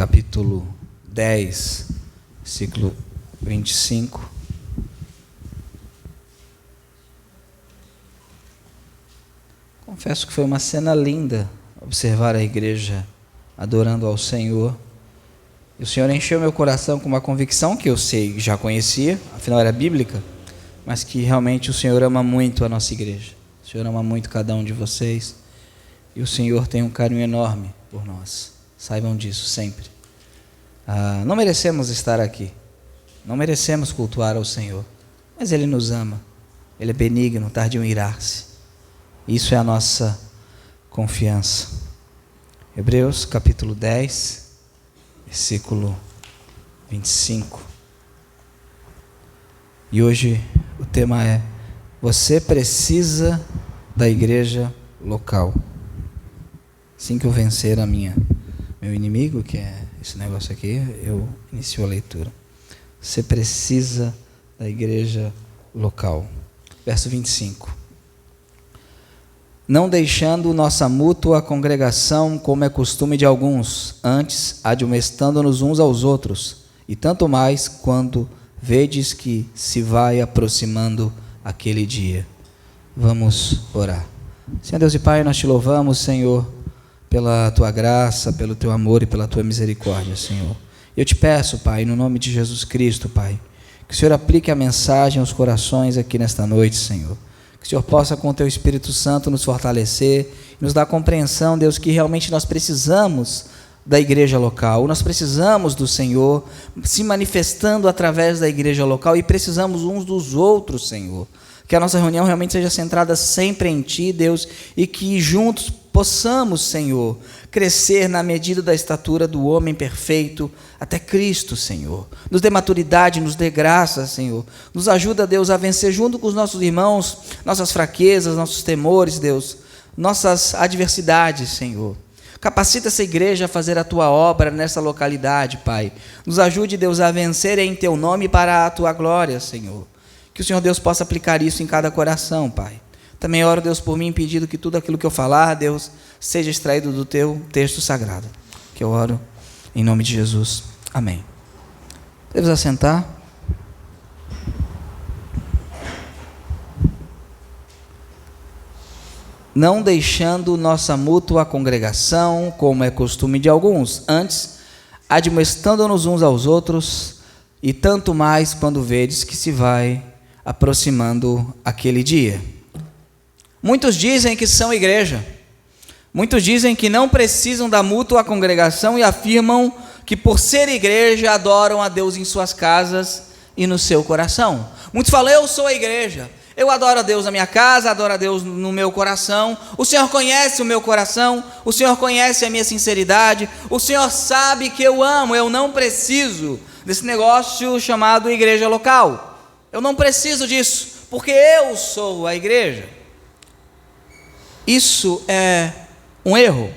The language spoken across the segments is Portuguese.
capítulo 10, versículo 25. Confesso que foi uma cena linda observar a igreja adorando ao Senhor. E o Senhor encheu meu coração com uma convicção que eu sei, já conhecia, afinal era bíblica, mas que realmente o Senhor ama muito a nossa igreja. O Senhor ama muito cada um de vocês. E o Senhor tem um carinho enorme por nós. Saibam disso sempre. Não merecemos estar aqui. Não merecemos cultuar ao Senhor. Mas Ele nos ama. Ele é benigno, tardio em irar-se. Isso é a nossa confiança. Hebreus capítulo 10, versículo 25. E hoje o tema é: você precisa da igreja local. Assim que eu vencer meu inimigo, que é esse negócio aqui, eu inicio a leitura. Você precisa da igreja local. Verso 25. Não deixando nossa mútua congregação, como é costume de alguns, antes admoestando-nos uns aos outros, e tanto mais quando vedes que se vai aproximando aquele dia. Vamos orar. Senhor Deus e Pai, nós te louvamos, Senhor, pela tua graça, pelo teu amor e pela tua misericórdia, Senhor. Eu te peço, Pai, no nome de Jesus Cristo, Pai, que o Senhor aplique a mensagem aos corações aqui nesta noite, Senhor. Que o Senhor possa, com o teu Espírito Santo, nos fortalecer, nos dar compreensão, Deus, que realmente nós precisamos da igreja local, nós precisamos do Senhor se manifestando através da igreja local e precisamos uns dos outros, Senhor. Que a nossa reunião realmente seja centrada sempre em Ti, Deus, e que juntos possamos, Senhor, crescer na medida da estatura do homem perfeito até Cristo, Senhor. Nos dê maturidade, nos dê graça, Senhor. Nos ajuda, Deus, a vencer junto com os nossos irmãos nossas fraquezas, nossos temores, Deus, nossas adversidades, Senhor. Capacita essa igreja a fazer a Tua obra nessa localidade, Pai. Nos ajude, Deus, a vencer em Teu nome para a Tua glória, Senhor. Que o Senhor Deus possa aplicar isso em cada coração, Pai. Também oro, Deus, por mim, pedindo que tudo aquilo que eu falar, Deus, seja extraído do Teu texto sagrado. Que eu oro em nome de Jesus. Amém. Podemos assentar? Não deixando nossa mútua congregação, como é costume de alguns, antes, admoestando-nos uns aos outros, e tanto mais quando vedes que se vai aproximando aquele dia. Muitos dizem que são igreja, muitos dizem que não precisam da mútua congregação e afirmam que por ser igreja adoram a Deus em suas casas e no seu coração. Muitos falam: eu sou a igreja, eu adoro a Deus na minha casa, adoro a Deus no meu coração, o Senhor conhece o meu coração, o Senhor conhece a minha sinceridade, o Senhor sabe que eu amo, eu não preciso desse negócio chamado igreja local, eu não preciso disso, porque eu sou a igreja. Isso é um erro.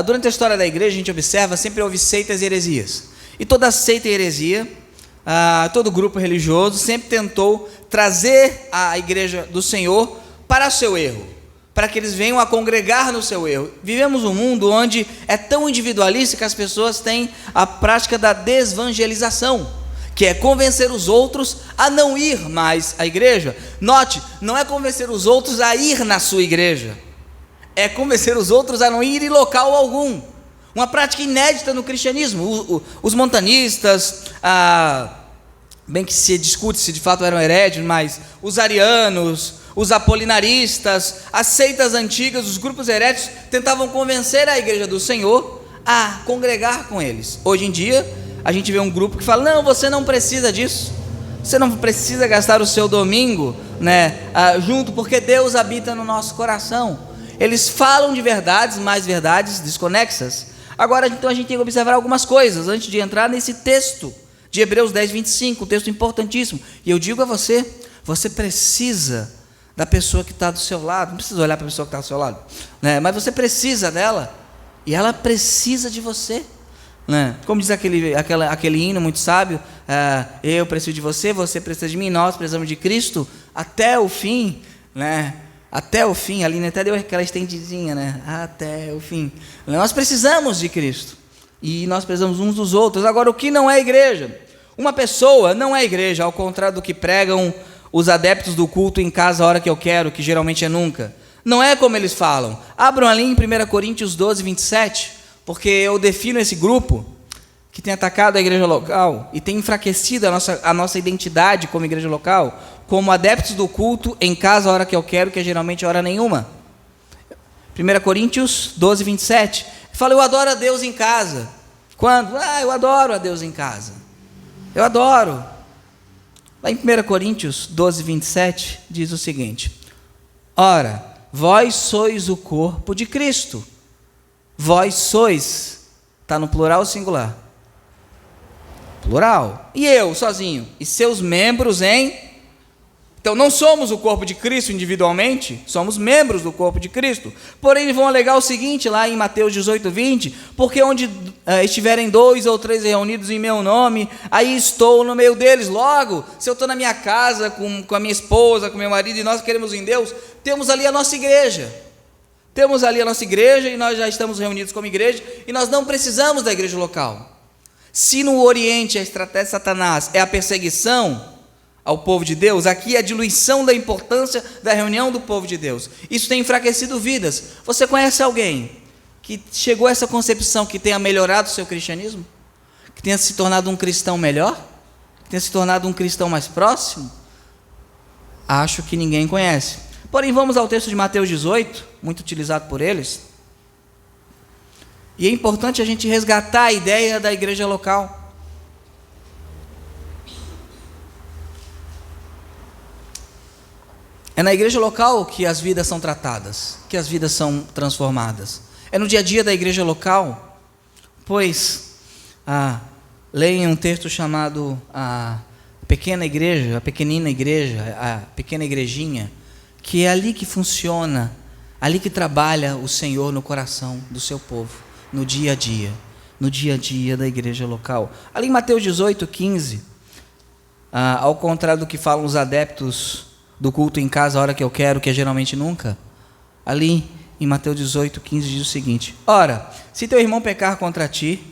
Durante a história da igreja, a gente observa, sempre houve seitas e heresias. E toda seita e heresia, todo grupo religioso sempre tentou trazer a igreja do Senhor para o seu erro, para que eles venham a congregar no seu erro. Vivemos um mundo onde é tão individualista que as pessoas têm a prática da desvangelização, que é convencer os outros a não ir mais à igreja. Note, não é convencer os outros a ir na sua igreja, é convencer os outros a não ir em local algum. Uma prática inédita no cristianismo. Os montanistas, bem que se discute se de fato eram heréticos, mas os arianos, os apolinaristas, as seitas antigas, os grupos heréticos tentavam convencer a igreja do Senhor a congregar com eles. Hoje em dia, a gente vê um grupo que fala: não, você não precisa disso, você não precisa gastar o seu domingo, junto, porque Deus habita no nosso coração. Eles falam de verdades, mais verdades desconexas. Agora, então, a gente tem que observar algumas coisas antes de entrar nesse texto de Hebreus 10, 25, um texto importantíssimo. E eu digo a você, você precisa da pessoa que está do seu lado. Não precisa olhar para a pessoa que está do seu lado, mas você precisa dela, e ela precisa de você. Como diz aquele hino muito sábio, eu preciso de você, você precisa de mim, nós precisamos de Cristo até o fim, até o fim. A Aline até deu aquela estendidinha, até o fim. Nós precisamos de Cristo. E nós precisamos uns dos outros. Agora, o que não é igreja? Uma pessoa não é igreja, ao contrário do que pregam os adeptos do culto em casa a hora que eu quero, que geralmente é nunca. Não é como eles falam. Abram ali em 1 Coríntios 12, 27, porque eu defino esse grupo que tem atacado a igreja local e tem enfraquecido a nossa identidade como igreja local, como adeptos do culto em casa a hora que eu quero, que é geralmente hora nenhuma. 1 Coríntios 12, 27. Fala, eu adoro a Deus em casa. Quando? Eu adoro a Deus em casa. Eu adoro. Lá em 1 Coríntios 12, 27, diz o seguinte: ora, vós sois o corpo de Cristo. Vós sois, está no plural ou singular? Plural. E eu, sozinho? E seus membros em... Então, não somos o corpo de Cristo individualmente, somos membros do corpo de Cristo. Porém, eles vão alegar o seguinte, lá em Mateus 18, 20, porque onde estiverem 2 ou 3 reunidos em meu nome, aí estou no meio deles. Logo, se eu estou na minha casa, com a minha esposa, com meu marido, e nós queremos em Deus, temos ali a nossa igreja. Temos ali a nossa igreja, e nós já estamos reunidos como igreja, e nós não precisamos da igreja local. Se no Oriente a estratégia de Satanás é a perseguição ao povo de Deus, aqui é a diluição da importância da reunião do povo de Deus. Isso tem enfraquecido vidas. Você conhece alguém que chegou a essa concepção, que tenha melhorado o seu cristianismo? Que tenha se tornado um cristão melhor? Que tenha se tornado um cristão mais próximo? Acho que ninguém conhece. Porém, vamos ao texto de Mateus 18, muito utilizado por eles. E é importante a gente resgatar a ideia da igreja local. É na igreja local que as vidas são tratadas, que as vidas são transformadas. É no dia a dia da igreja local, pois leem um texto chamado a pequena igreja, a pequenina igreja, a pequena igrejinha, que é ali que funciona, ali que trabalha o Senhor no coração do seu povo, no dia a dia da igreja local. Ali em Mateus 18, 15, ao contrário do que falam os adeptos do culto em casa a hora que eu quero, que é geralmente nunca, ali em Mateus 18, 15 diz o seguinte: ora, se teu irmão pecar contra ti,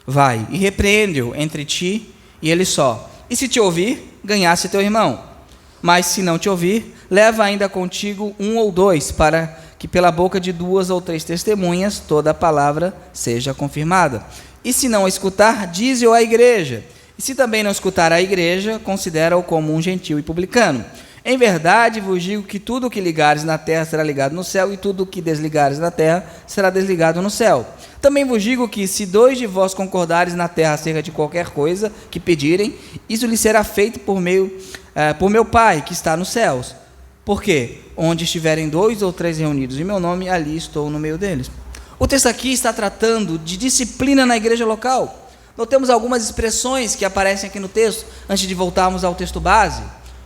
vai e repreende-o entre ti e ele só, e se te ouvir, ganhasse teu irmão, mas se não te ouvir, leva ainda contigo 1 ou 2, para que pela boca de 2 ou 3 testemunhas toda a palavra seja confirmada. E se não escutar, dize-o à igreja, e se também não escutar a igreja, considera-o como um gentil e publicano. Em verdade vos digo que tudo o que ligares na terra será ligado no céu, e tudo o que desligares na terra será desligado no céu. Também vos digo que se 2 de vós concordares na terra acerca de qualquer coisa que pedirem, isso lhe será feito por meu Pai que está nos céus. Porque onde estiverem 2 ou 3 reunidos em meu nome, ali estou no meio deles. O texto aqui está tratando de disciplina na igreja local. Notemos algumas expressões que aparecem aqui no texto, antes de voltarmos ao texto base.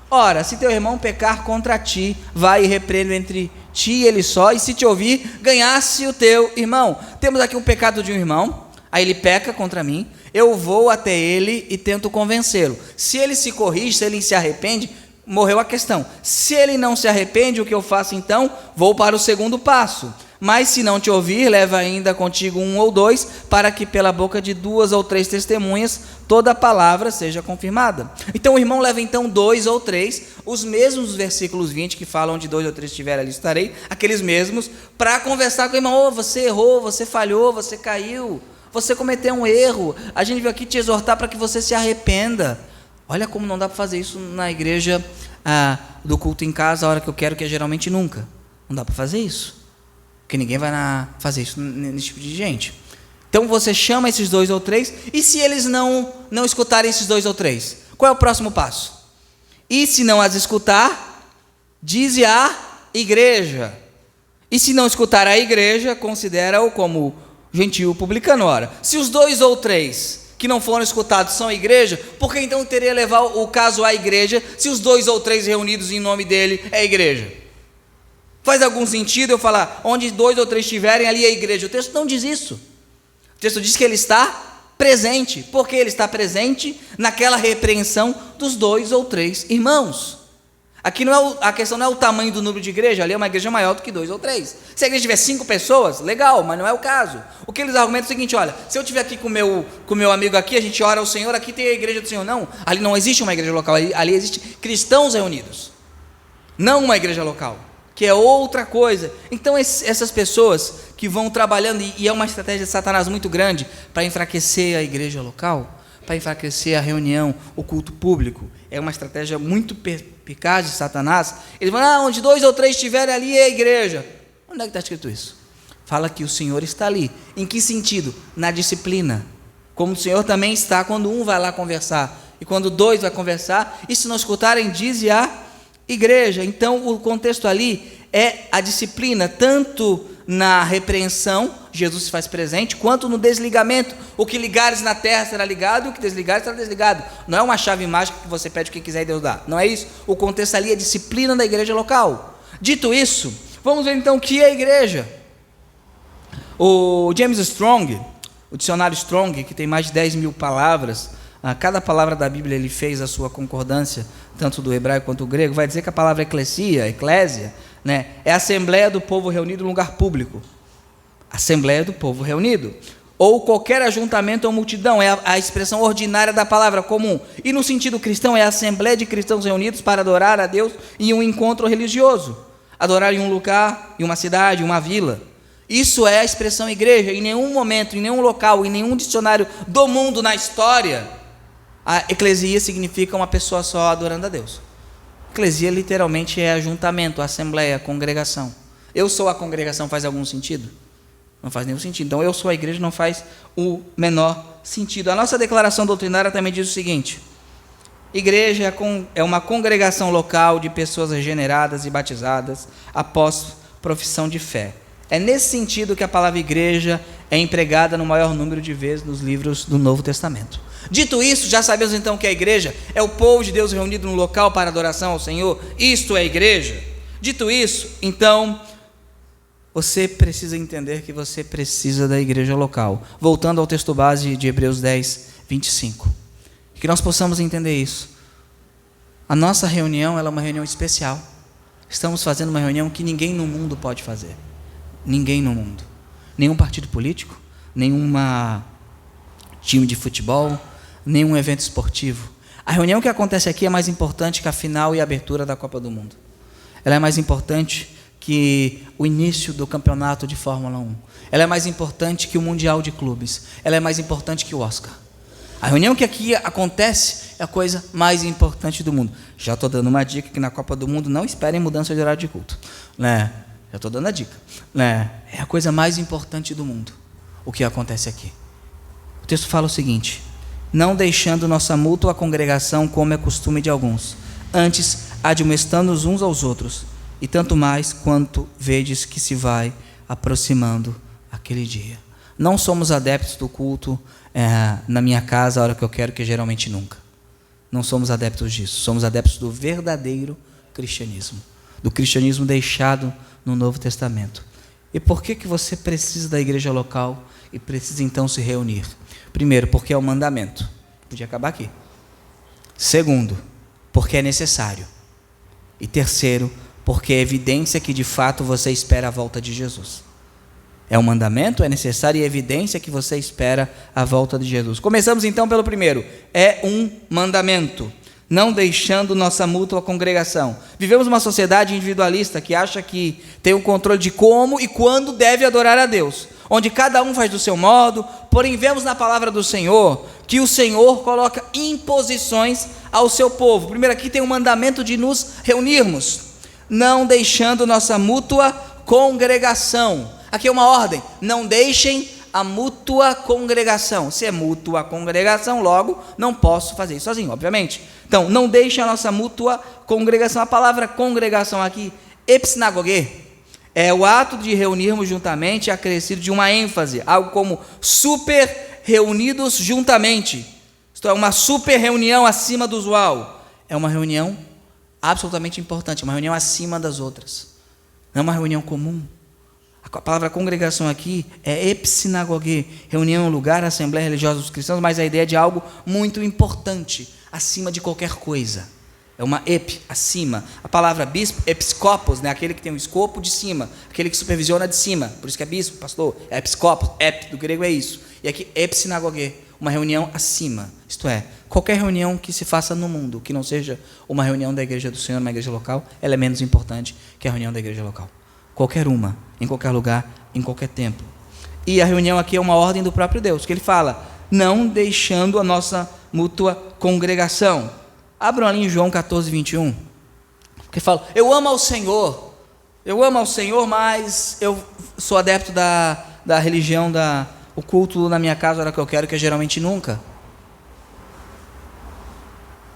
Ora, se teu irmão pecar contra ti, vai e repreende entre ti e ele só, e se te ouvir, ganhasse o teu irmão. Temos aqui um pecado de um irmão, aí ele peca contra mim, eu vou até ele e tento convencê-lo. Se ele se corrige, se ele se arrepende, morreu a questão. Se ele não se arrepende, o que eu faço então? Vou para o segundo passo. Mas se não te ouvir, leva ainda contigo 1 ou 2, para que pela boca de 2 ou 3 testemunhas toda a palavra seja confirmada. Então o irmão leva então 2 ou 3, os mesmos versículos 20 que falam de 2 ou 3 estiver ali estarei, aqueles mesmos, para conversar com o irmão. Você errou, você falhou, você caiu, você cometeu um erro, a gente veio aqui te exortar para que você se arrependa. Olha como não dá para fazer isso na igreja do culto em casa, a hora que eu quero, que é geralmente nunca. Não dá para fazer isso. Porque ninguém vai fazer isso nesse tipo de gente. Então você chama esses 2 ou 3, e se eles não escutarem esses 2 ou 3, qual é o próximo passo? E se não as escutar, dize à igreja. E se não escutar a igreja, considera-o como gentil publicano. Ora, se os 2 ou 3 que não foram escutados são a igreja, por que então teria levar o caso à igreja, se os 2 ou 3 reunidos em nome dele é a igreja? Faz algum sentido eu falar, onde 2 ou 3 estiverem, ali é a igreja? O texto não diz isso. O texto diz que ele está presente, porque ele está presente naquela repreensão dos 2 ou 3 irmãos. Aqui a questão não é o tamanho do número de igreja, ali é uma igreja maior do que 2 ou 3. Se a igreja tiver 5 pessoas, legal, mas não é o caso. O que eles argumentam é o seguinte: olha, se eu estiver aqui com o meu amigo aqui, a gente ora ao Senhor, aqui tem a igreja do Senhor. Não, ali não existe uma igreja local, ali existe cristãos reunidos, não uma igreja local, que é outra coisa. Então essas pessoas que vão trabalhando, e é uma estratégia de Satanás muito grande, para enfraquecer a igreja local, para enfraquecer a reunião, o culto público, é uma estratégia muito perspicaz de Satanás. Eles vão, onde 2 ou 3 estiverem, ali é a igreja. Onde é que está escrito isso? Fala que o Senhor está ali. Em que sentido? Na disciplina. Como o Senhor também está quando um vai lá conversar, e quando 2 vai conversar, e se não escutarem, dize a igreja. Então o contexto ali é a disciplina, tanto na repreensão, Jesus se faz presente, quanto no desligamento. O que ligares na terra será ligado, e o que desligares será desligado. Não é uma chave mágica que você pede o que quiser e Deus dá. Não é isso. O contexto ali é a disciplina da igreja local. Dito isso, vamos ver então o que é a igreja. O James Strong, o dicionário Strong, que tem mais de 10 mil palavras, a cada palavra da Bíblia ele fez a sua concordância, tanto do hebraico quanto do grego, vai dizer que a palavra eclésia, né, é a assembleia do povo reunido em lugar público. Assembleia do povo reunido. Ou qualquer ajuntamento ou multidão, é a expressão ordinária da palavra comum. E no sentido cristão, é a assembleia de cristãos reunidos para adorar a Deus em um encontro religioso. Adorar em um lugar, em uma cidade, em uma vila. Isso é a expressão igreja. Em nenhum momento, em nenhum local, em nenhum dicionário do mundo na história, a eclesia significa uma pessoa só adorando a Deus. Eclesia literalmente é ajuntamento, assembleia, congregação. Eu sou a congregação, faz algum sentido? Não faz nenhum sentido. Então eu sou a igreja, não faz o menor sentido. A nossa declaração doutrinária também diz o seguinte: igreja é uma congregação local de pessoas regeneradas e batizadas após profissão de fé. É nesse sentido que a palavra igreja é empregada no maior número de vezes nos livros do Novo Testamento. Dito isso, já sabemos então que a igreja é o povo de Deus reunido num local para adoração ao Senhor. Isto é a igreja. Dito isso, então, você precisa entender que você precisa da igreja local. Voltando ao texto base de Hebreus 10, 25. Que nós possamos entender isso. A nossa reunião ela é uma reunião especial. Estamos fazendo uma reunião que ninguém no mundo pode fazer. Ninguém no mundo. Nenhum partido político, nenhuma time de futebol, nenhum evento esportivo. A reunião que acontece aqui é mais importante que a final e a abertura da Copa do Mundo. Ela é mais importante que o início do campeonato de Fórmula 1. Ela é mais importante que o Mundial de Clubes. Ela é mais importante que o Oscar. A reunião que aqui acontece é a coisa mais importante do mundo. Já estou dando uma dica que na Copa do Mundo não esperem mudança de horário de culto. Né? Já estou dando a dica. Né? É a coisa mais importante do mundo, o que acontece aqui. O texto fala o seguinte: não deixando nossa mútua congregação como é costume de alguns, antes admoestando-nos uns aos outros, e tanto mais quanto vedes que se vai aproximando aquele dia. Não somos adeptos do culto na minha casa a hora que eu quero, que geralmente nunca. Não somos adeptos disso. Somos adeptos do verdadeiro cristianismo, do cristianismo deixado no Novo Testamento. E por que você precisa da igreja local e precisa então se reunir? Primeiro, porque é um mandamento. Podia acabar aqui. Segundo, porque é necessário. E terceiro, porque é evidência que de fato você espera a volta de Jesus. É um mandamento, é necessário e é evidência que você espera a volta de Jesus. Começamos então pelo primeiro. É um mandamento. Não deixando nossa mútua congregação. Vivemos uma sociedade individualista que acha que tem o controle de como e quando deve adorar a Deus, onde cada um faz do seu modo, porém vemos na palavra do Senhor que o Senhor coloca imposições ao seu povo. Primeiro aqui tem um mandamento de nos reunirmos, não deixando nossa mútua congregação. Aqui é uma ordem: não deixem a mútua congregação. Se é mútua congregação, logo não posso fazer isso sozinho, obviamente. Então, não deixem a nossa mútua congregação. A palavra congregação aqui, epsinagogue, é o ato de reunirmos juntamente acrescido de uma ênfase, algo como super reunidos juntamente. Isto é, uma super reunião acima do usual. É uma reunião absolutamente importante, uma reunião acima das outras. Não é uma reunião comum. A palavra congregação aqui é epsinagogue, reunião, lugar, assembleia religiosa dos cristãos, mas a ideia é de algo muito importante, acima de qualquer coisa. É uma acima. A palavra bispo, episcopos, né? Aquele que tem um escopo de cima, aquele que supervisiona de cima. Por isso que é bispo, pastor. É episcopos, do grego é isso. E aqui, epsinagogue, uma reunião acima. Isto é, qualquer reunião que se faça no mundo, que não seja uma reunião da igreja do Senhor, uma igreja local, ela é menos importante que a reunião da igreja local. Qualquer uma, em qualquer lugar, em qualquer tempo. E a reunião aqui é uma ordem do próprio Deus, que ele fala, não deixando a nossa mútua congregação. Abram ali em João 14, 21. Porque fala, eu amo ao Senhor, mas eu sou adepto da religião, o culto na minha casa, a hora que eu quero, que é geralmente nunca.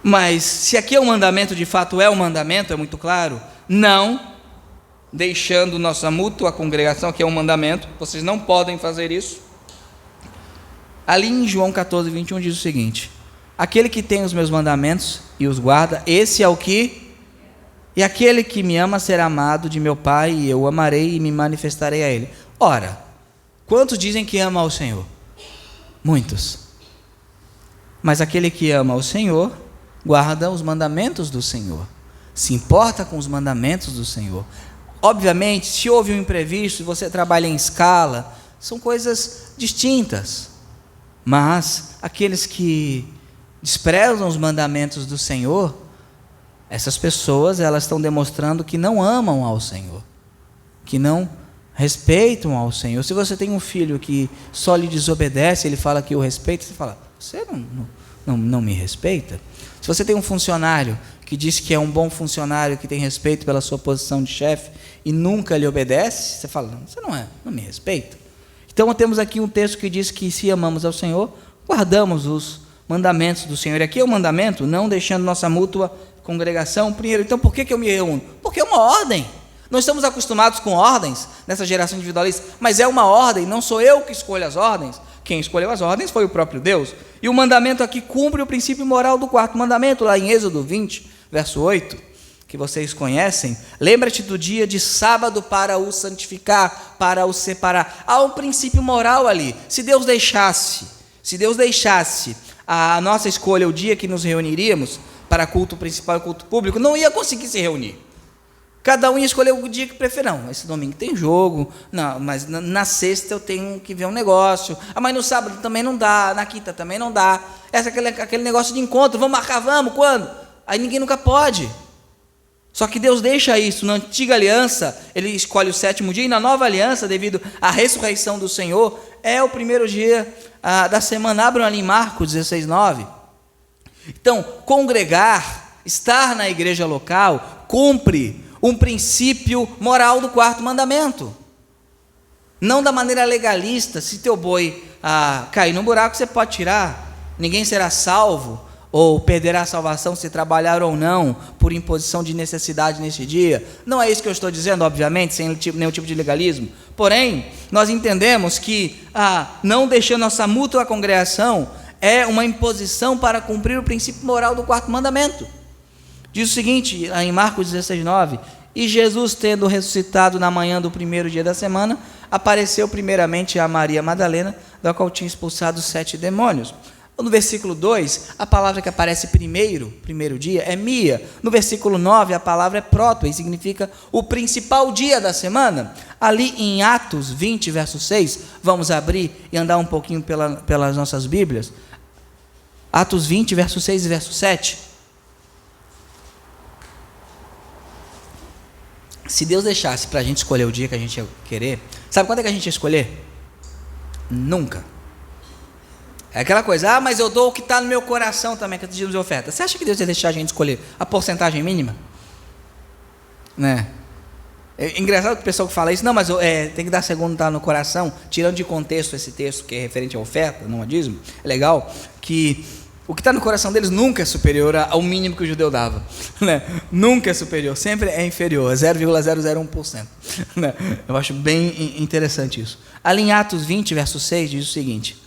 Mas se aqui é um mandamento, de fato é um mandamento, é muito claro, não deixando nossa mútua congregação, que é um mandamento, vocês não podem fazer isso. Ali em João 14, 21 diz o seguinte, aquele que tem os meus mandamentos e os guarda, esse é o que, e aquele que me ama será amado de meu Pai, e eu o amarei e me manifestarei a ele. Ora, quantos dizem que ama ao Senhor? Muitos. Mas aquele que ama ao Senhor, guarda os mandamentos do Senhor, se importa com os mandamentos do Senhor. Obviamente, se houve um imprevisto, você trabalha em escala, são coisas distintas. Mas aqueles que desprezam os mandamentos do Senhor, essas pessoas, elas estão demonstrando que não amam ao Senhor, que não respeitam ao Senhor. Se você tem um filho que só lhe desobedece, ele fala que o respeita, você fala, você não me respeita? Se você tem um funcionário que diz que é um bom funcionário, que tem respeito pela sua posição de chefe e nunca lhe obedece, você fala, você não me respeita. Então temos aqui um texto que diz que se amamos ao Senhor, guardamos os mandamentos do Senhor. E aqui é o mandamento, não deixando nossa mútua congregação. Primeiro, então por que eu me reúno? Porque é uma ordem. Nós estamos acostumados com ordens nessa geração individualista, mas é uma ordem, não sou eu que escolho as ordens. Quem escolheu as ordens foi o próprio Deus. E o mandamento aqui cumpre o princípio moral do quarto mandamento, lá em Êxodo 20, verso 8, que vocês conhecem. Lembra-te do dia de sábado para o santificar, para o separar. Há um princípio moral ali. Se Deus deixasse a nossa escolha, o dia que nos reuniríamos para culto principal e culto público, não ia conseguir se reunir. Cada um ia escolher o dia que preferir. Não, esse domingo tem jogo, não, mas na sexta eu tenho que ver um negócio, mas no sábado também não dá, na quinta também não dá. Aquele negócio de encontro, vamos marcar, vamos, quando? Aí ninguém nunca pode. Só que Deus deixa isso. Na antiga aliança, ele escolhe o sétimo dia, e na nova aliança, devido à ressurreição do Senhor, é o primeiro dia da semana. Abram ali em Marcos 16, 9. Então, congregar, estar na igreja local, cumpre um princípio moral do quarto mandamento. Não da maneira legalista, se teu boi cair no buraco, você pode tirar, ninguém será salvo, ou perderá a salvação se trabalhar ou não, por imposição de necessidade nesse dia. Não é isso que eu estou dizendo, obviamente, sem nenhum tipo de legalismo. Porém, nós entendemos que não deixando nossa mútua congregação é uma imposição para cumprir o princípio moral do quarto mandamento. Diz o seguinte, em Marcos 16, 9, e Jesus, tendo ressuscitado na manhã do primeiro dia da semana, apareceu primeiramente a Maria Madalena, da qual tinha expulsado 7 demônios. No versículo 2, a palavra que aparece primeiro dia, é Mia. No versículo 9, a palavra é proto, e significa o principal dia da semana. Ali em Atos 20, verso 6, vamos abrir e andar um pouquinho pelas nossas Bíblias. Atos 20, verso 6 e verso 7. Se Deus deixasse para a gente escolher o dia que a gente ia querer, sabe quando é que a gente ia escolher? Nunca. É aquela coisa, mas eu dou o que está no meu coração também, que eu te digo de oferta. Você acha que Deus ia deixar a gente escolher a porcentagem mínima? Né? É engraçado que o pessoal que fala isso, não, mas tem que dar segundo está no coração, tirando de contexto esse texto que é referente à oferta, não ao dízimo. É legal que o que está no coração deles nunca é superior ao mínimo que o judeu dava, né? Nunca é superior, sempre é inferior, é 0,001%, né? Eu acho bem interessante isso. Ali em Atos 20, verso 6, diz o seguinte: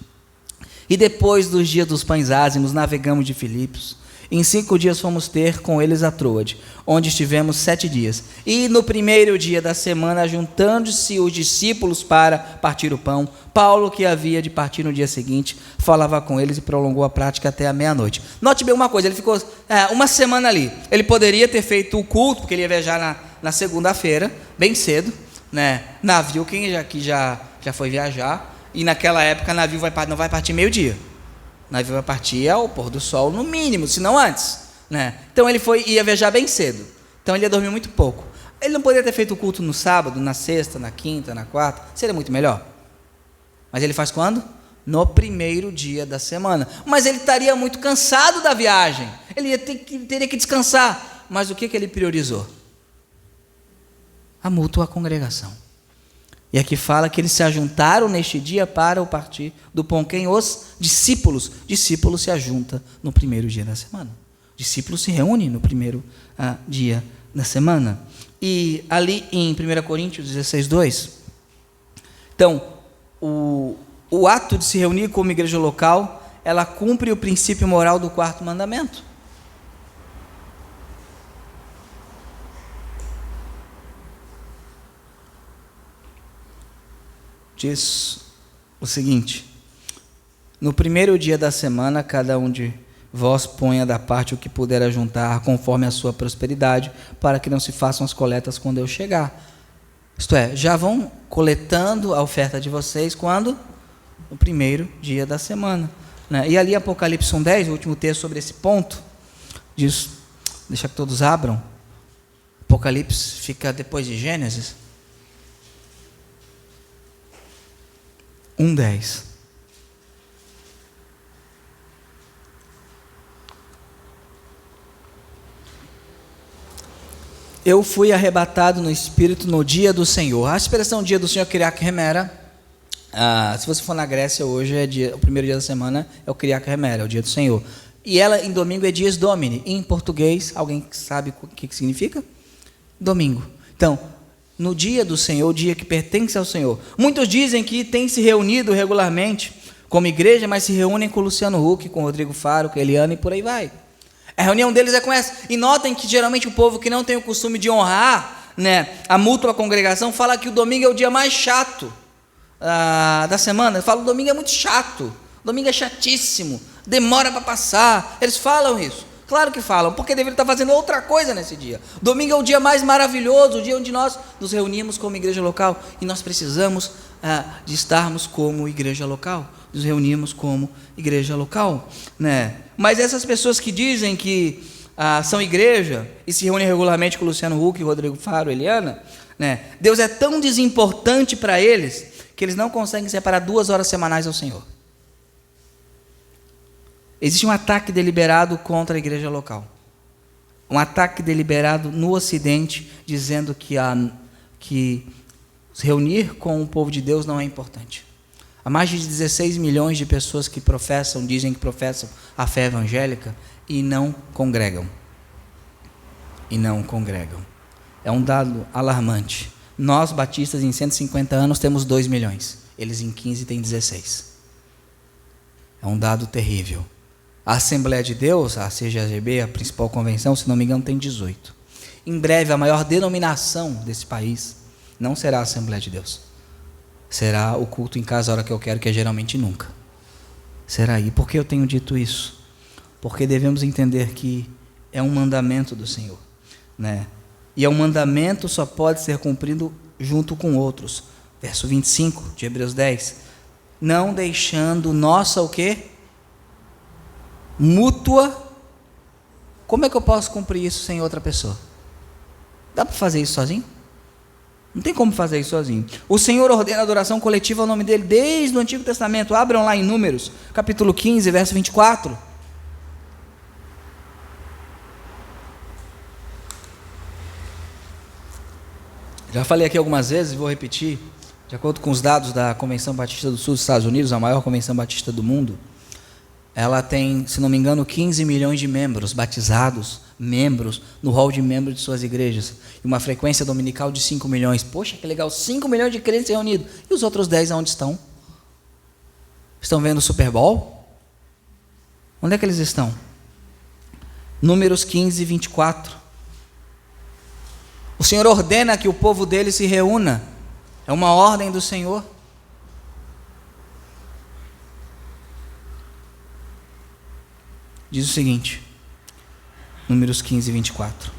e depois dos dias dos pães ázimos, navegamos de Filipos, Em 5 dias fomos ter com eles a Troade, onde estivemos 7 dias. E no primeiro dia da semana, juntando-se os discípulos para partir o pão, Paulo, que havia de partir no dia seguinte, falava com eles e prolongou a prática até a meia-noite. Note bem uma coisa, ele ficou uma semana ali. Ele poderia ter feito o culto, porque ele ia viajar na segunda-feira, bem cedo, né? Navio, quem já foi viajar, e naquela época navio não vai partir meio-dia. O navio vai partir ao pôr do sol, no mínimo, se não antes, né? Então ele ia viajar bem cedo. Então ele ia dormir muito pouco. Ele não poderia ter feito o culto no sábado, na sexta, na quinta, na quarta. Seria muito melhor. Mas ele faz quando? No primeiro dia da semana. Mas ele estaria muito cansado da viagem. Ele teria que descansar. Mas o que ele priorizou? A mútua congregação. E aqui fala que eles se ajuntaram neste dia para o partir do pão. Quem? Os discípulos. Discípulos se ajunta no primeiro dia da semana. Discípulos se reúnem no primeiro dia da semana. E ali em 1 Coríntios 16, 2, então, o ato de se reunir como igreja local, ela cumpre o princípio moral do 4º mandamento. Diz o seguinte: no primeiro dia da semana, cada um de vós ponha da parte o que puder ajuntar, conforme a sua prosperidade, para que não se façam as coletas quando eu chegar. Isto é, já vão coletando a oferta de vocês quando? No primeiro dia da semana, né? E ali Apocalipse 1:10, o último texto sobre esse ponto, diz, deixa que todos abram. Apocalipse fica depois de Gênesis. 1:10. Eu fui arrebatado no Espírito no dia do Senhor. A expressão dia do Senhor, Kyriak Hemera, se você for na Grécia hoje, o primeiro dia da semana é o Kyriak Hemera, é o dia do Senhor. E ela em domingo é Dies Domini. Em português, alguém sabe o que significa? Domingo. Então, no dia do Senhor, o dia que pertence ao Senhor. Muitos dizem que têm se reunido regularmente como igreja, mas se reúnem com o Luciano Huck, com o Rodrigo Faro, com a Eliana e por aí vai. A reunião deles é com essa. E notem que geralmente o povo que não tem o costume de honrar, né, a mútua congregação, fala que o domingo é o dia mais chato da semana. Fala, o domingo é muito chato, o domingo é chatíssimo, demora para passar. Eles falam isso. Claro que falam, porque deveriam estar fazendo outra coisa nesse dia. Domingo é o dia mais maravilhoso, o dia onde nós nos reunimos como igreja local, e nós precisamos de estarmos como igreja local, nos reunimos como igreja local, né? Mas essas pessoas que dizem que são igreja e se reúnem regularmente com o Luciano Huck, Rodrigo Faro, Eliana, né? Deus é tão desimportante para eles que eles não conseguem separar 2 horas semanais ao Senhor. Existe um ataque deliberado contra a igreja local. Um ataque deliberado no Ocidente, dizendo que se reunir com o povo de Deus não é importante. Há mais de 16 milhões de pessoas que dizem que professam a fé evangélica e não congregam. E não congregam. É um dado alarmante. Nós, batistas, em 150 anos, temos 2 milhões. Eles, em 15, têm 16. É um dado terrível. A Assembleia de Deus, a CGAGB, a principal convenção, se não me engano, tem 18. Em breve, a maior denominação desse país não será a Assembleia de Deus. Será o culto em casa a hora que eu quero, que é geralmente nunca. Será aí. Por que eu tenho dito isso? Porque devemos entender que é um mandamento do Senhor, né? E é um mandamento, só pode ser cumprido junto com outros. Verso 25 de Hebreus 10. Não deixando nossa o quê? Mútua. Como é que eu posso cumprir isso sem outra pessoa? Dá para fazer isso sozinho? Não tem como fazer isso sozinho. O Senhor ordena a adoração coletiva ao nome dele desde o Antigo Testamento. Abram lá em Números, capítulo 15, verso 24. Já falei aqui algumas vezes e vou repetir. De acordo com os dados da Convenção Batista do Sul dos Estados Unidos, a maior convenção batista do mundo, ela tem, se não me engano, 15 milhões de membros batizados, membros no hall de membros de suas igrejas, e uma frequência dominical de 5 milhões. Poxa, que legal, 5 milhões de crentes reunidos. E os outros 10 aonde estão? Estão vendo o Super Bowl? Onde é que eles estão? Números 15, 24. O Senhor ordena que o povo dele se reúna. É uma ordem do Senhor. Diz o seguinte, Números 15, 24.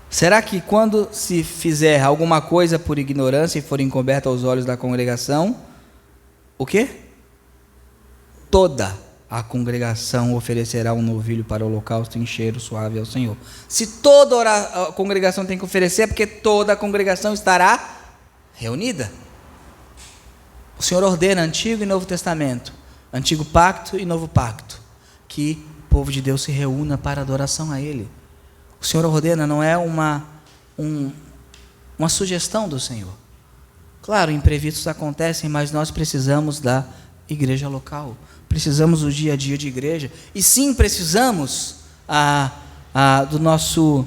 Será que quando se fizer alguma coisa por ignorância e for encoberta aos olhos da congregação, o quê? Toda a congregação oferecerá um novilho para o holocausto em cheiro suave ao Senhor. Se toda a congregação tem que oferecer, é porque toda a congregação estará reunida. O Senhor ordena Antigo e Novo Testamento, Antigo Pacto e Novo Pacto, que o povo de Deus se reúna para adoração a Ele. O Senhor ordena, não é uma sugestão do Senhor. Claro, imprevistos acontecem, mas nós precisamos da igreja local. Precisamos do dia a dia de igreja. E sim, precisamos do nosso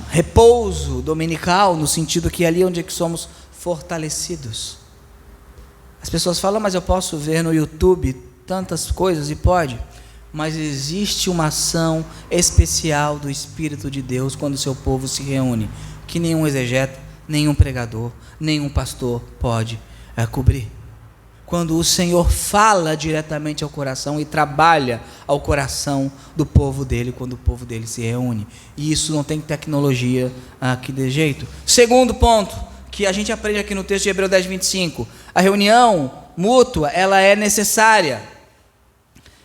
repouso dominical, no sentido que é ali onde é que somos fortalecidos. As pessoas falam, mas eu posso ver no YouTube tantas coisas, e pode. Mas existe uma ação especial do Espírito de Deus quando o seu povo se reúne, que nenhum exegeta, nenhum pregador, nenhum pastor pode cobrir. Quando o Senhor fala diretamente ao coração e trabalha ao coração do povo dele, quando o povo dele se reúne. E isso não tem tecnologia que dê jeito. Segundo ponto, que a gente aprende aqui no texto de Hebreus 10, 25. A reunião mútua, ela é necessária.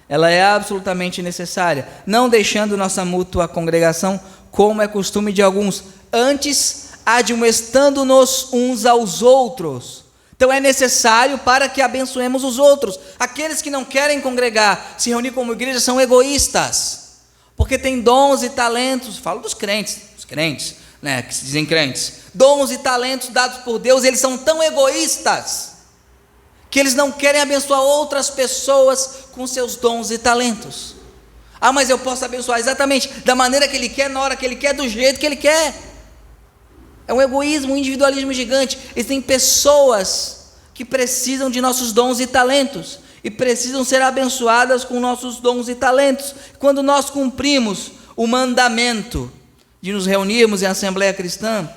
Ela é absolutamente necessária. Não deixando nossa mútua congregação, como é costume de alguns. Antes, admoestando-nos uns aos outros. Então é necessário para que abençoemos os outros. Aqueles que não querem congregar, se reunir como igreja, são egoístas, porque têm dons e talentos. Falo dos crentes, né, que se dizem crentes. Dons e talentos dados por Deus, eles são tão egoístas que eles não querem abençoar outras pessoas com seus dons e talentos. Ah, mas eu posso abençoar exatamente da maneira que Ele quer, na hora que Ele quer, do jeito que Ele quer. É um egoísmo, um individualismo gigante. Existem pessoas que precisam de nossos dons e talentos, e precisam ser abençoadas com nossos dons e talentos. Quando nós cumprimos o mandamento de nos reunirmos em Assembleia Cristã,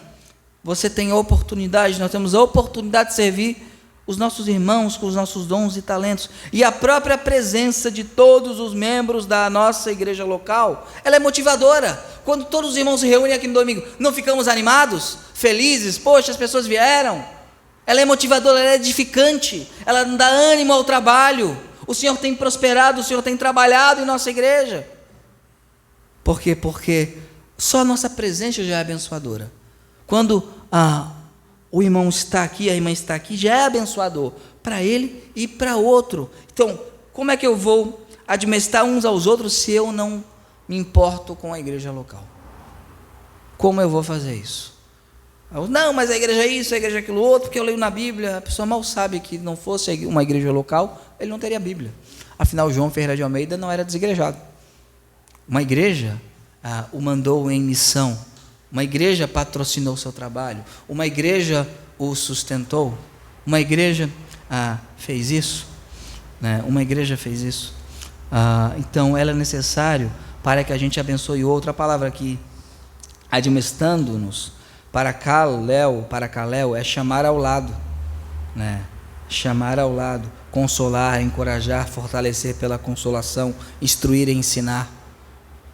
você tem a oportunidade, nós temos a oportunidade de servir os nossos irmãos com os nossos dons e talentos. E a própria presença de todos os membros da nossa igreja local, ela é motivadora. Quando todos os irmãos se reúnem aqui no domingo, não ficamos animados, felizes? Poxa, as pessoas vieram. Ela é motivadora, ela é edificante, ela dá ânimo ao trabalho. O Senhor tem prosperado, o Senhor tem trabalhado em nossa igreja. Por quê? Porque só a nossa presença já é abençoadora. Quando o irmão está aqui, a irmã está aqui, já é abençoador para ele e para outro. Então, como é que eu vou admoestar uns aos outros se eu não me importo com a igreja local? Como eu vou fazer isso? Não, mas a igreja é isso, a igreja é aquilo outro, porque eu leio na Bíblia. A pessoa mal sabe que não fosse uma igreja local, ele não teria Bíblia. Afinal, João Ferreira de Almeida não era desigrejado. Uma igreja o mandou em missão. Uma igreja patrocinou o seu trabalho, uma igreja o sustentou, uma igreja fez isso, né? Uma igreja fez isso. Então, ela é necessário para que a gente abençoe outra. A palavra aqui, admoestando-nos, para Caléu, é chamar ao lado, né? Chamar ao lado, consolar, encorajar, fortalecer pela consolação, instruir e ensinar.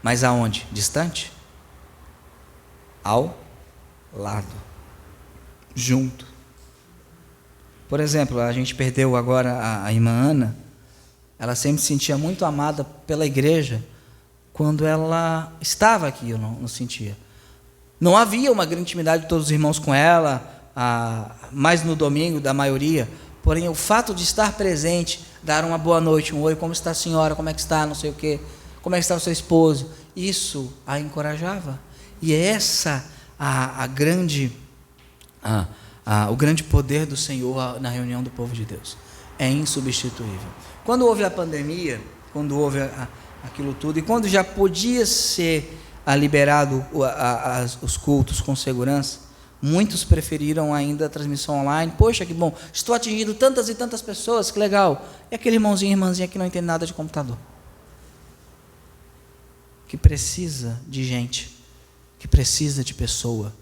Mas aonde? Distante? Ao lado, junto. Por exemplo, a gente perdeu agora a irmã Ana. Ela sempre se sentia muito amada pela igreja. Quando ela estava aqui, eu não sentia. Não havia uma grande intimidade de todos os irmãos com ela, mais no domingo da maioria. Porém, o fato de estar presente, dar uma boa noite, um oi, como está a senhora, como é que está, não sei o quê, como é que está o seu esposo, isso a encorajava. E é essa o grande poder do Senhor na reunião do povo de Deus. É insubstituível. Quando houve a pandemia, quando houve aquilo tudo, e quando já podia ser liberado os cultos com segurança, muitos preferiram ainda a transmissão online. Poxa, que bom, estou atingindo tantas e tantas pessoas, que legal. E aquele irmãozinho e irmãzinha que não entende nada de computador? que precisa de gente, que precisa de pessoa,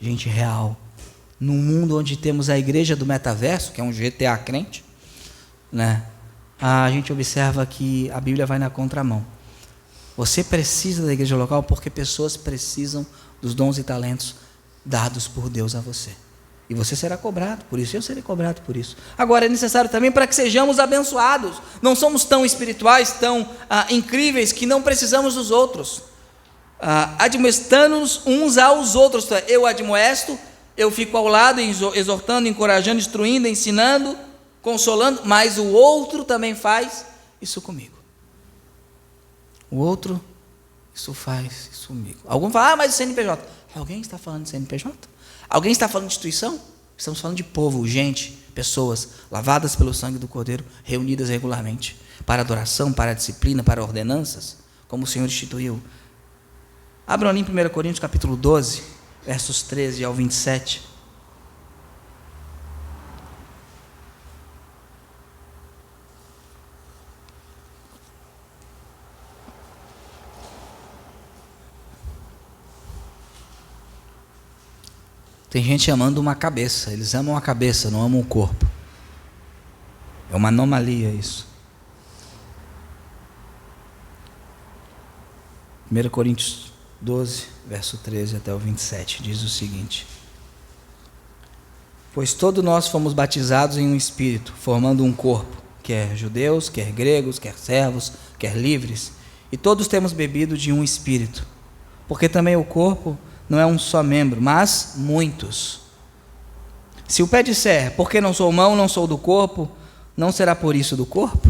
gente real. Num mundo onde temos a igreja do metaverso, que é um GTA crente, né? A gente observa que a Bíblia vai na contramão. Você precisa da igreja local porque pessoas precisam dos dons e talentos dados por Deus a você. E você será cobrado por isso, eu serei cobrado por isso. Agora, é necessário também para que sejamos abençoados. Não somos tão espirituais, tão incríveis, que não precisamos dos outros. Admoestando-nos uns aos outros. Eu admoesto, eu fico ao lado, exortando, encorajando, instruindo, ensinando, consolando, mas o outro também faz isso comigo. O outro, isso faz isso comigo. Algum fala, mas o CNPJ. Alguém está falando de CNPJ? Alguém está falando de instituição? Estamos falando de povo, gente, pessoas lavadas pelo sangue do Cordeiro, reunidas regularmente, para adoração, para disciplina, para ordenanças, como o Senhor instituiu. Abram ali em 1 Coríntios capítulo 12, versos 13 ao 27. Tem gente amando uma cabeça, eles amam a cabeça, não amam o corpo. É uma anomalia isso. 1 Coríntios 12, verso 13 até o 27, diz o seguinte: pois todos nós fomos batizados em um espírito, formando um corpo, quer judeus, quer gregos, quer servos, quer livres, e todos temos bebido de um espírito, porque também o corpo não é um só membro, mas muitos. Se o pé disser, porque não sou mão, não sou do corpo, não será por isso do corpo?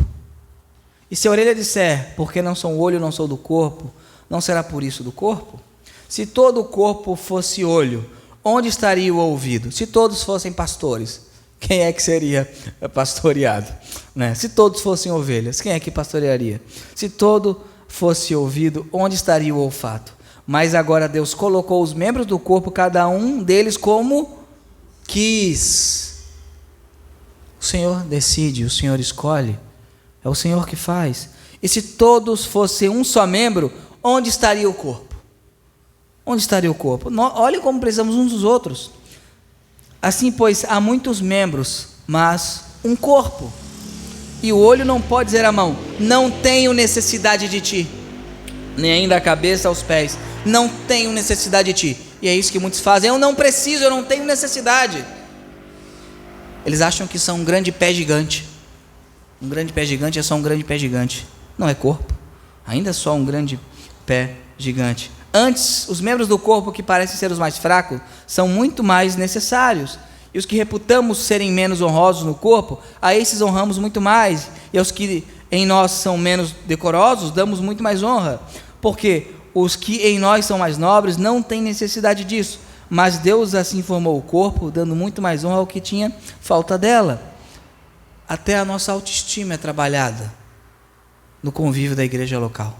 E se a orelha disser, porque não sou olho, não sou do corpo, não será por isso do corpo? Se todo o corpo fosse olho, onde estaria o ouvido? Se todos fossem pastores, quem é que seria pastoreado? Né? Se todos fossem ovelhas, quem é que pastorearia? Se todo fosse ouvido, onde estaria o olfato? Mas agora Deus colocou os membros do corpo, cada um deles como quis. O Senhor decide, o Senhor escolhe, é o Senhor que faz. E se todos fossem um só membro, onde estaria o corpo? Onde estaria o corpo? Olha como precisamos uns dos outros. Assim, pois, há muitos membros, mas um corpo. E o olho não pode dizer à mão, não tenho necessidade de ti, nem ainda a cabeça aos pés, não tenho necessidade de ti. E é isso que muitos fazem, eu não preciso, eu não tenho necessidade. Eles acham que são um grande pé gigante. Um grande pé gigante é só um grande pé gigante. Não é corpo, ainda é só um grande pé gigante. Antes, os membros do corpo que parecem ser os mais fracos, são muito mais necessários. E os que reputamos serem menos honrosos no corpo, a esses honramos muito mais. E aos que em nós são menos decorosos, damos muito mais honra. Porque os que em nós são mais nobres não têm necessidade disso, mas Deus assim formou o corpo, dando muito mais honra ao que tinha falta dela. Até a nossa autoestima é trabalhada no convívio da igreja local.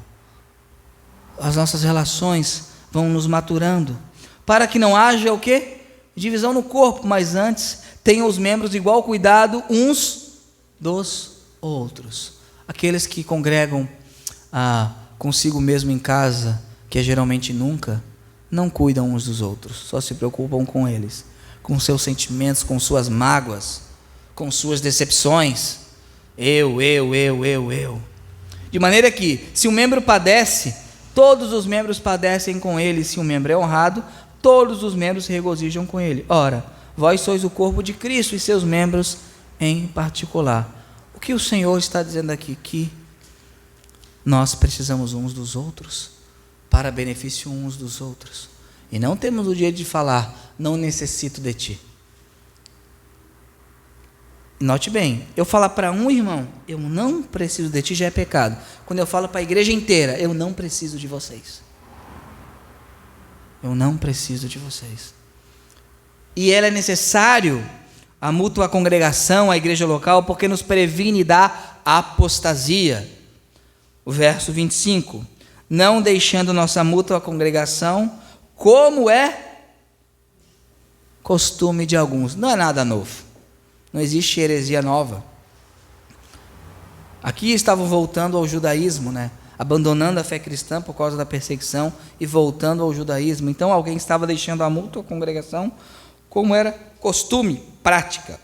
As nossas relações vão nos maturando, para que não haja o quê? Divisão no corpo, mas antes tenham os membros igual cuidado uns dos outros. Aqueles que congregam consigo mesmo em casa, que é geralmente nunca, não cuidam uns dos outros, só se preocupam com eles, com seus sentimentos, com suas mágoas, com suas decepções. Eu. De maneira que, se um membro padece, todos os membros padecem com ele. Se um membro é honrado, todos os membros se regozijam com ele. Ora, vós sois o corpo de Cristo e seus membros em particular. O que o Senhor está dizendo aqui? Que nós precisamos uns dos outros, para benefício uns dos outros. E não temos o direito de falar, não necessito de ti. Note bem, eu falar para um irmão, eu não preciso de ti, já é pecado. Quando eu falo para a igreja inteira, eu não preciso de vocês. Eu não preciso de vocês. E ela é necessário, a mútua congregação, a igreja local, porque nos previne da apostasia. O verso 25, não deixando nossa mútua congregação, como é costume de alguns. Não é nada novo. Não existe heresia nova. Aqui estavam voltando ao judaísmo, né? abandonando a fé cristã por causa da perseguição e voltando ao judaísmo. Então alguém estava deixando a mútua congregação, como era costume, prática.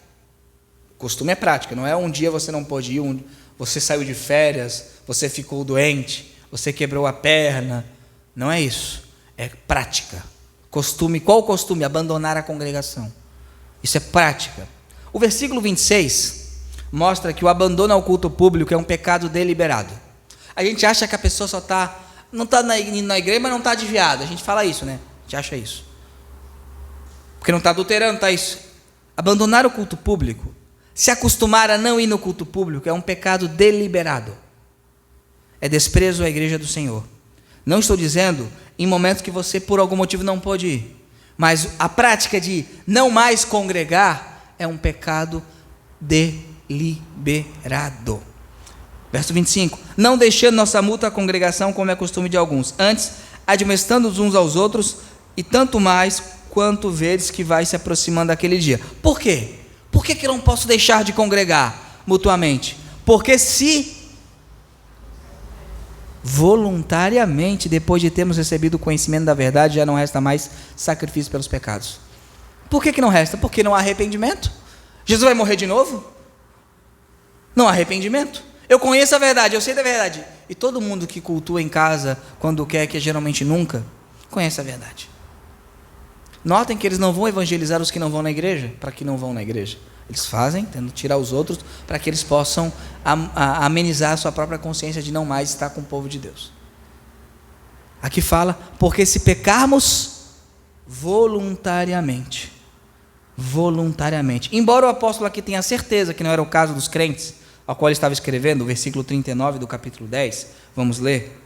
Costume é prática, não é um dia você não pôde ir, você saiu de férias, você ficou doente, você quebrou a perna. Não é isso, é prática. Costume, qual o costume? Abandonar a congregação. Isso é prática. O versículo 26 mostra que o abandono ao culto público é um pecado deliberado. A gente acha que a pessoa não está na igreja, mas não está desviada. A gente fala isso, né? A gente acha isso. Porque não está adulterando, está isso. Abandonar o culto público, se acostumar a não ir no culto público, é um pecado deliberado. É desprezo à igreja do Senhor. Não estou dizendo em momentos que você por algum motivo não pode ir, mas a prática de não mais congregar é um pecado deliberado. Verso 25: não deixando nossa mútua congregação, como é costume de alguns, antes admoestando uns aos outros, e tanto mais quanto vedes que vai se aproximando aquele dia. Por quê? Por que eu não posso deixar de congregar mutuamente? Porque se voluntariamente, depois de termos recebido o conhecimento da verdade, já não resta mais sacrifício pelos pecados. Por que não resta? Porque não há arrependimento. Jesus vai morrer de novo? Não há arrependimento. Eu conheço a verdade, eu sei da verdade. E todo mundo que cultua em casa, quando quer, que é geralmente nunca, conhece a verdade. Notem que eles não vão evangelizar os que não vão na igreja, para que não vão na igreja. Eles fazem, tentando tirar os outros, para que eles possam amenizar a sua própria consciência de não mais estar com o povo de Deus. Aqui fala, porque se pecarmos voluntariamente, embora o apóstolo aqui tenha certeza que não era o caso dos crentes, ao qual ele estava escrevendo, o versículo 39 do capítulo 10, vamos ler.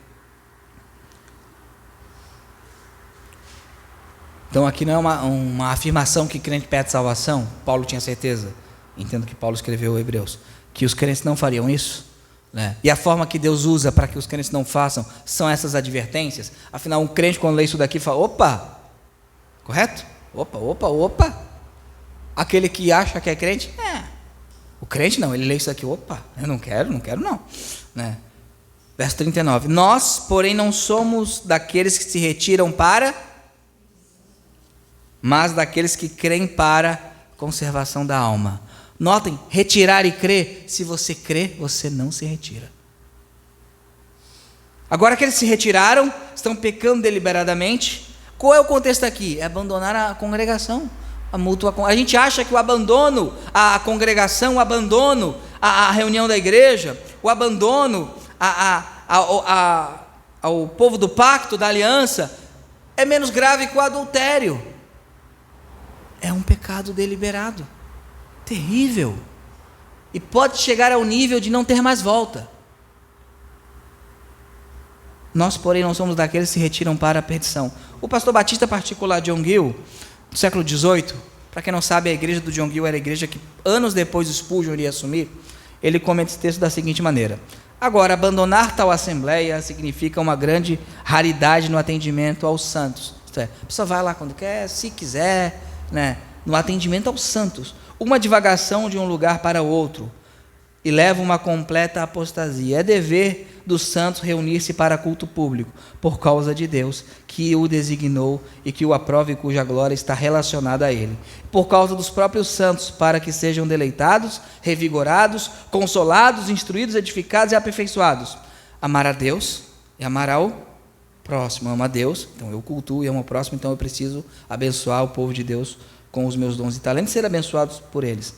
Então aqui não é uma afirmação que crente perde salvação. Paulo tinha certeza, entendo que Paulo escreveu Hebreus, que os crentes não fariam isso, né? E a forma que Deus usa para que os crentes não façam são essas advertências. Afinal, um crente quando lê isso daqui fala, opa, correto? Opa, aquele que acha que é crente, o crente não, ele lê isso aqui, opa, eu não quero não, né? Verso 39, nós, porém, não somos daqueles que se retiram mas daqueles que creem para conservação da alma. Notem, retirar e crer, se você crê, você não se retira. Agora que eles se retiraram, estão pecando deliberadamente, qual é o contexto aqui? É abandonar a congregação, a gente acha que o abandono à congregação, o abandono à reunião da igreja, o abandono ao povo do pacto, da aliança, é menos grave que o adultério. É um pecado deliberado, terrível, e pode chegar ao nível de não ter mais volta. Nós, porém, não somos daqueles que se retiram para a perdição. O pastor batista particular John Gill, do século XVIII, para quem não sabe, a igreja do John Gill era a igreja que anos depois Spurgeon iria assumir. Ele comenta esse texto da seguinte maneira: agora, abandonar tal assembleia significa uma grande raridade no atendimento aos santos. Isto é, a pessoa vai lá quando quer, se quiser, né, no atendimento aos santos, uma divagação de um lugar para outro, e leva uma completa apostasia. É dever dos santos reunir-se para culto público, por causa de Deus, que o designou e que o aprova e cuja glória está relacionada a ele. Por causa dos próprios santos, para que sejam deleitados, revigorados, consolados, instruídos, edificados e aperfeiçoados. Amar a Deus e amar ao próximo. Amo a Deus, então eu cultuo, e amo ao próximo, então eu preciso abençoar o povo de Deus com os meus dons e talentos, ser abençoados por eles.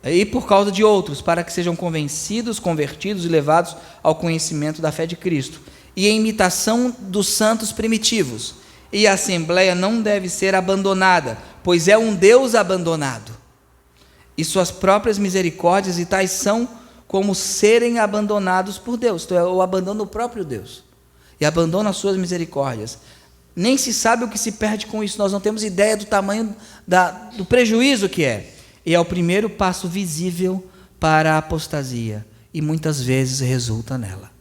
E por causa de outros, para que sejam convencidos, convertidos e levados ao conhecimento da fé de Cristo, e em imitação dos santos primitivos. E a assembleia não deve ser abandonada, pois é um Deus abandonado, e suas próprias misericórdias, e tais são como serem abandonados por Deus. Então é o abandono do próprio Deus, e abandona as suas misericórdias. Nem se sabe o que se perde com isso, nós não temos ideia do tamanho do prejuízo que é. E é o primeiro passo visível para a apostasia, e muitas vezes resulta nela.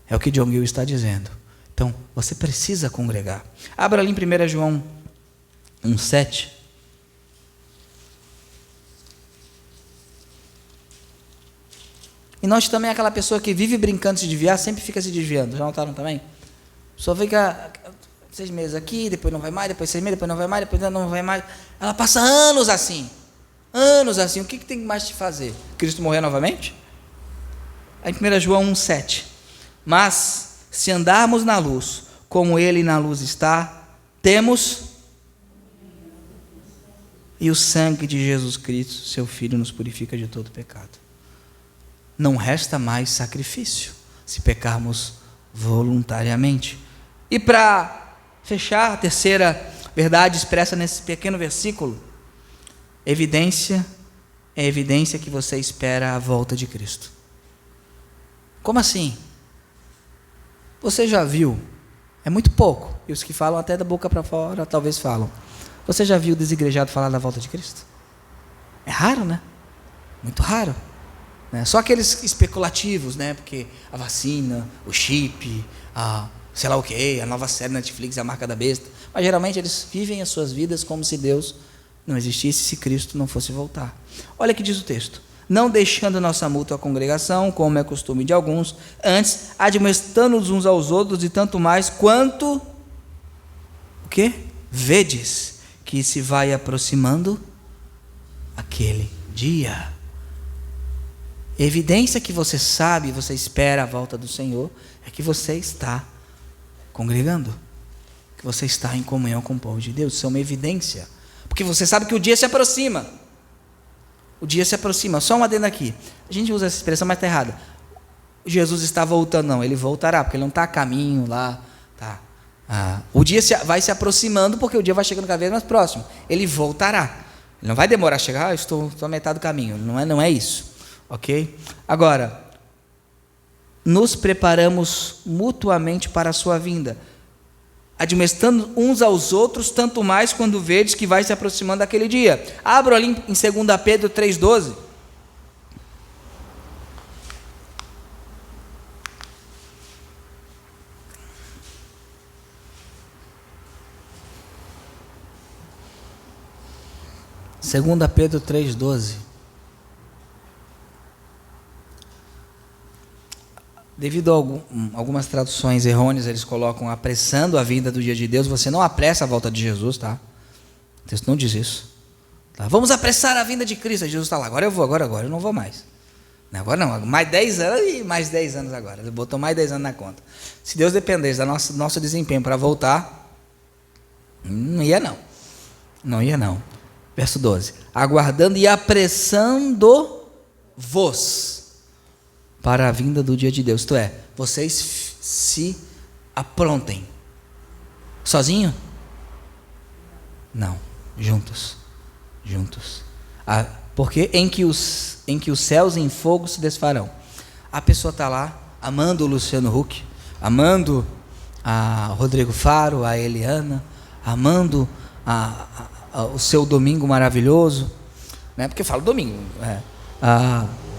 É o que John Gill está dizendo. Então, você precisa congregar. Abra ali em 1 João 1,7. E note também aquela pessoa que vive brincando de se desviar, sempre fica se desviando. Já notaram também? A pessoa fica 6 meses aqui, depois não vai mais, depois 6 meses, depois não vai mais, depois não vai mais. Ela passa anos assim. Anos assim. O que tem mais de fazer? Cristo morrer novamente? Aí 1 João 1,7. Mas, se andarmos na luz, como Ele na luz está, temos... E o sangue de Jesus Cristo, seu Filho, nos purifica de todo pecado. Não resta mais sacrifício, se pecarmos voluntariamente. E para fechar, a terceira verdade expressa nesse pequeno versículo, é evidência que você espera a volta de Cristo. Como assim? Você já viu? É muito pouco, e os que falam até da boca para fora talvez falam. Você já viu o desigrejado falar da volta de Cristo? É raro, né? Muito raro. Só aqueles especulativos, né? Porque a vacina, o chip, sei lá o que, a nova série Netflix, a marca da besta. Mas geralmente eles vivem as suas vidas como se Deus não existisse, se Cristo não fosse voltar. Olha o que diz o texto. Não deixando nossa mútua congregação, como é costume de alguns, antes admoestando-nos uns aos outros, e tanto mais quanto... O quê? Vedes que se vai aproximando aquele dia. Evidência que você sabe, você espera a volta do Senhor, é que você está congregando, que você está em comunhão com o povo de Deus. Isso é uma evidência, porque você sabe que o dia se aproxima. O dia se aproxima. Só uma adenda aqui, a gente usa essa expressão, mas está errada. Jesus está voltando, não, ele voltará, porque ele não está a caminho lá, tá? O dia vai se aproximando, porque o dia vai chegando cada vez mais próximo. Ele voltará. Ele não vai demorar a chegar. Estou a metade do caminho. Não é isso. Ok? Agora, nos preparamos mutuamente para a sua vinda, admoestando uns aos outros, tanto mais quando vedes que vai se aproximando aquele dia. Abro ali em 2 Pedro 3,12. 2 Pedro 3,12. Devido a algumas traduções errôneas, eles colocam apressando a vinda do dia de Deus. Você não apressa a volta de Jesus, tá? O texto não diz isso. Tá? Vamos apressar a vinda de Cristo. Aí Jesus está lá, agora eu vou, agora eu não vou mais. Agora não, mais 10 anos e mais 10 anos agora. Ele botou mais 10 anos na conta. Se Deus dependesse do nosso desempenho para voltar, não ia não. Não ia não. Verso 12. Aguardando e apressando-vos para a vinda do dia de Deus. Isto é, vocês se aprontem. Sozinho? Não. Juntos. Porque em que os céus em fogo se desfarão. A pessoa está lá, amando o Luciano Huck, amando a Rodrigo Faro, a Eliana, amando o seu domingo maravilhoso, né? Porque eu falo domingo.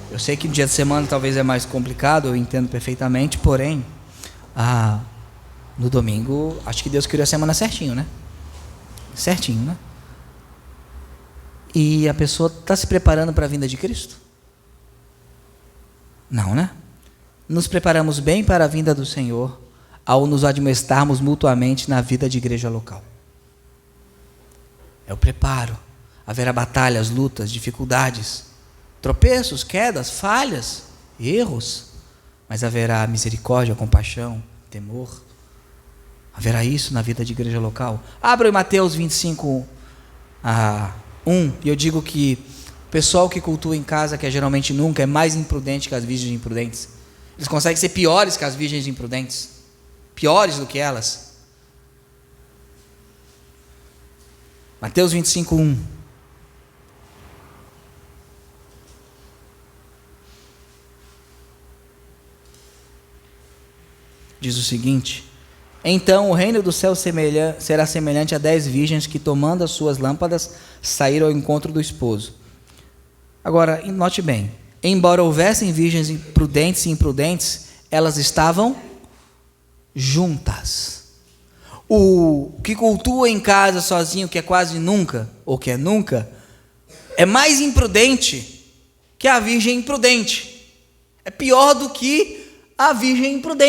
Eu sei que no dia de semana talvez é mais complicado, eu entendo perfeitamente, porém, no domingo, acho que Deus criou a semana certinho, né? Certinho, né? E a pessoa está se preparando para a vinda de Cristo? Não, né? Nos preparamos bem para a vinda do Senhor ao nos admoestarmos mutuamente na vida de igreja local. É o preparo. Haverá batalhas, lutas, dificuldades, tropeços, quedas, falhas, erros, mas haverá misericórdia, compaixão, temor. Haverá isso na vida de igreja local. Abra em Mateus 25, 1, e eu digo que o pessoal que cultua em casa, que é geralmente nunca, é mais imprudente que as virgens imprudentes. Eles conseguem ser piores que as virgens imprudentes, piores do que elas. Mateus 25, 1. Diz o seguinte: então o reino do céu será semelhante a 10 virgens que, tomando as suas lâmpadas, saíram ao encontro do esposo. Agora, note bem, embora houvessem virgens prudentes e imprudentes, elas estavam juntas. O que cultua em casa sozinho, que é quase nunca, ou que é nunca, é mais imprudente que a virgem imprudente. É pior do que a virgem imprudente.